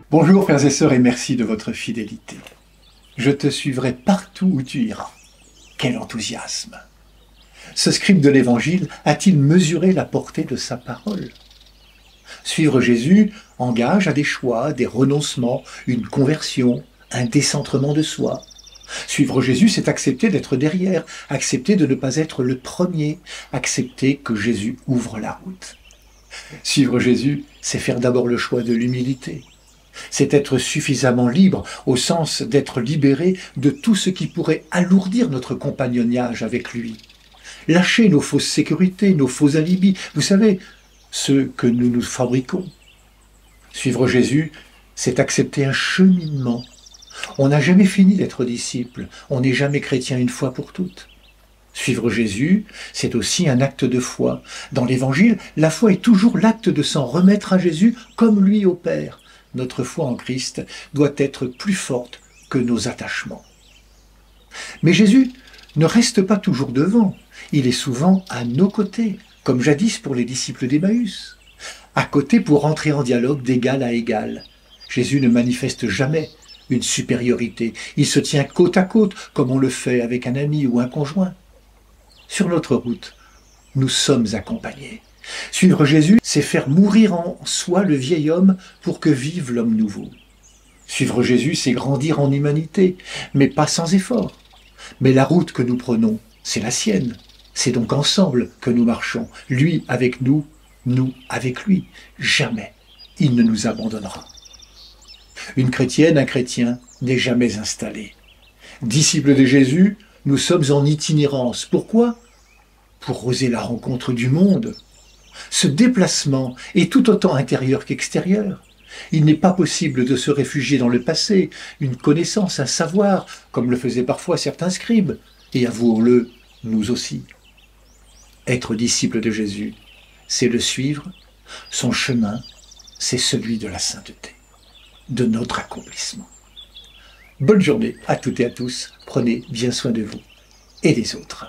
Bonjour frères et sœurs et merci de votre fidélité. Je te suivrai partout où tu iras. Quel enthousiasme! Ce scribe de l'Évangile a-t-il mesuré la portée de sa parole? Suivre Jésus engage à des choix, des renoncements, une conversion, un décentrement de soi. Suivre Jésus, c'est accepter d'être derrière, accepter de ne pas être le premier, accepter que Jésus ouvre la route. Suivre Jésus, c'est faire d'abord le choix de l'humilité. C'est être suffisamment libre, au sens d'être libéré de tout ce qui pourrait alourdir notre compagnonnage avec lui. Lâcher nos fausses sécurités, nos faux alibis, vous savez, ceux que nous nous fabriquons. Suivre Jésus, c'est accepter un cheminement. On n'a jamais fini d'être disciple, on n'est jamais chrétien une fois pour toutes. Suivre Jésus, c'est aussi un acte de foi. Dans l'Évangile, la foi est toujours l'acte de s'en remettre à Jésus comme lui au Père. Notre foi en Christ doit être plus forte que nos attachements. Mais Jésus ne reste pas toujours devant, il est souvent à nos côtés, comme jadis pour les disciples d'Emmaüs. À côté pour entrer en dialogue d'égal à égal. Jésus ne manifeste jamais une supériorité, il se tient côte à côte comme on le fait avec un ami ou un conjoint. Sur notre route, nous sommes accompagnés. Suivre Jésus, c'est faire mourir en soi le vieil homme pour que vive l'homme nouveau. Suivre Jésus, c'est grandir en humanité, mais pas sans effort. Mais la route que nous prenons, c'est la sienne. C'est donc ensemble que nous marchons, lui avec nous avec lui. Jamais il ne nous abandonnera. Une chrétienne, un chrétien n'est jamais installé. Disciples de Jésus, nous sommes en itinérance. Pourquoi? Pour oser la rencontre du monde. Ce déplacement est tout autant intérieur qu'extérieur. Il n'est pas possible de se réfugier dans le passé, une connaissance, un savoir, comme le faisaient parfois certains scribes, et avouons-le, nous aussi. Être disciple de Jésus, c'est le suivre, son chemin, c'est celui de la sainteté, de notre accomplissement. Bonne journée à toutes et à tous, prenez bien soin de vous et des autres.